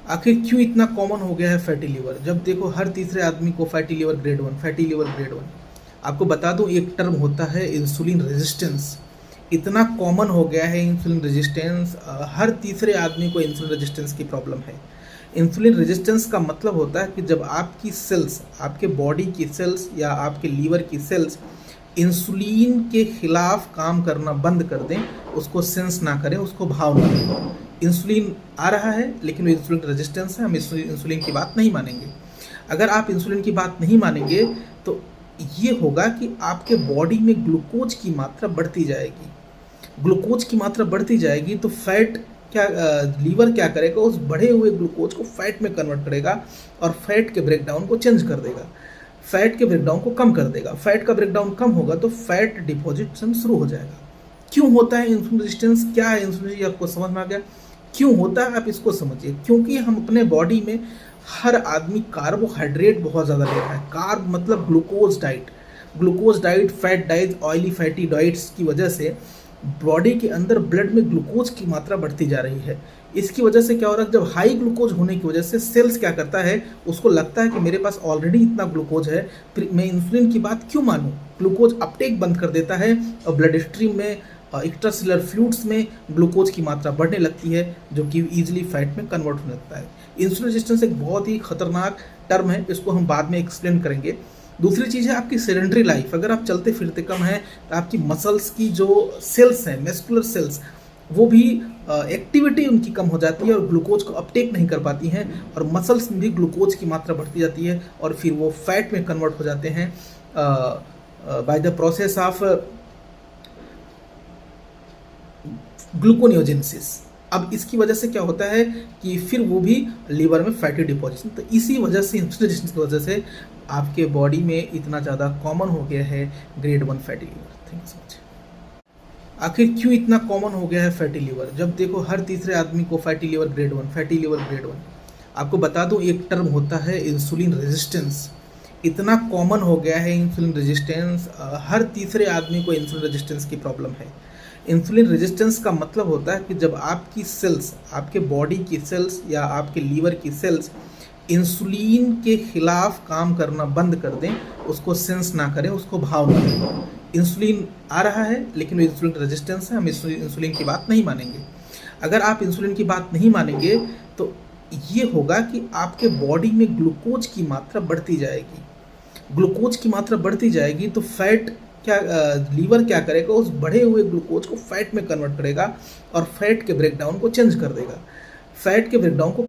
आखिर क्यों इतना कॉमन हो गया है फैटी लिवर? जब देखो हर तीसरे आदमी को fatty liver grade 1, fatty liver grade 1। आपको बता दूं एक टर्म होता है इंसुलिन रेजिस्टेंस। इतना कॉमन हो गया है इंसुलिन रेजिस्टेंस, हर तीसरे आदमी को इंसुलिन रेजिस्टेंस की प्रॉब्लम है। इंसुलिन रेजिस्टेंस का मतलब होता है कि जब आपकी सेल्स, आपके बॉडी की सेल्स या आपके लीवर की सेल्स इंसुलिन के खिलाफ काम करना बंद कर दें, उसको सेंस ना करें, उसको भाव ना दें। इंसुलिन आ रहा है लेकिन वो इंसुलिन रेजिस्टेंस है, हम इंसुलिन की बात नहीं मानेंगे। अगर आप इंसुलिन की बात नहीं मानेंगे तो ये होगा कि आपके बॉडी में ग्लूकोज की मात्रा बढ़ती जाएगी। ग्लूकोज की मात्रा बढ़ती जाएगी तो फैट क्या, लीवर क्या करेगा, उस बढ़े हुए ग्लूकोज को फैट में कन्वर्ट करेगा और फैट के ब्रेकडाउन को चेंज कर देगा, फैट के ब्रेकडाउन को कम कर देगा। फैट का ब्रेकडाउन कम होगा तो फैट डिपॉजिशन शुरू हो जाएगा। क्यों होता है इंसुलिन रेजिस्टेंस, क्या है इंसुलिन, ये आपको समझ में आ गया? क्यों होता है आप इसको समझिए। क्योंकि हम अपने बॉडी में हर आदमी कार्बोहाइड्रेट बहुत ज़्यादा ले रहा है। कार्ब मतलब glucose diet, glucose diet, fat diet, oily fatty diets की वजह से बॉडी के अंदर ब्लड में ग्लूकोज की मात्रा बढ़ती जा रही है। इसकी वजह से क्या हो रहा है, जब हाई ग्लूकोज होने की वजह से सेल्स क्या करता है, उसको लगता है कि मेरे पास ऑलरेडी इतना ग्लूकोज है, फिर मैं इंसुलिन की बात क्यों मानूं। ग्लूकोज अपटेक बंद कर देता है और ब्लड स्ट्रीम में, एक्स्ट्रासेलुलर फ्लूइड्स में ग्लूकोज की मात्रा बढ़ने लगती है, जो कि ईजिली फैट में कन्वर्ट होने लगता है। इंसुलिन रेजिस्टेंस एक बहुत ही खतरनाक टर्म है, इसको हम बाद में एक्सप्लेन करेंगे। दूसरी चीज़ है आपकी सेडेंटरी लाइफ। अगर आप चलते फिरते कम हैं तो आपकी मसल्स की जो सेल्स हैं, मस्कुलर सेल्स, वो भी एक्टिविटी उनकी कम हो जाती है और ग्लूकोज को अपटेक नहीं कर पाती हैं और मसल्स में भी ग्लूकोज की मात्रा बढ़ती जाती है और फिर वो फैट में कन्वर्ट हो जाते हैं by the process of gluconeogenesis. अब इसकी वजह से क्या होता है कि फिर वो भी लीवर में फैटी डिपॉजिशन, तो इसी वजह से इंसुलिन रेजिस्टेंस की वजह से आपके बॉडी में इतना ज़्यादा कॉमन हो गया है grade 1 fatty liver. Thank you so much. आखिर क्यों इतना कॉमन हो गया है फैटी लिवर? जब देखो हर तीसरे आदमी को fatty liver grade 1, fatty liver grade 1। आपको बता दूं एक टर्म होता है इंसुलिन रेजिस्टेंस। इतना कॉमन हो गया है इंसुलिन रेजिस्टेंस, हर तीसरे आदमी को इंसुलिन रेजिस्टेंस की प्रॉब्लम है। इंसुलिन रेजिस्टेंस का मतलब होता है कि जब आपकी सेल्स, आपके बॉडी की सेल्स या आपके लीवर की सेल्स इंसुलिन के खिलाफ काम करना बंद कर दें, उसको सेंस ना करें, उसको भाव ना दें। इंसुलिन आ रहा है लेकिन वो इंसुलिन रेजिस्टेंस है, हम इंसुलिन की बात नहीं मानेंगे। अगर आप इंसुलिन की बात नहीं मानेंगे तो ये होगा कि आपके बॉडी में ग्लूकोज की मात्रा बढ़ती जाएगी। ग्लूकोज की मात्रा बढ़ती जाएगी तो फैट क्या, लीवर क्या करेगा, उस बढ़े हुए ग्लूकोज को फैट में कन्वर्ट करेगा और फैट के ब्रेकडाउन को चेंज कर देगा, फैट के ब्रेकडाउन को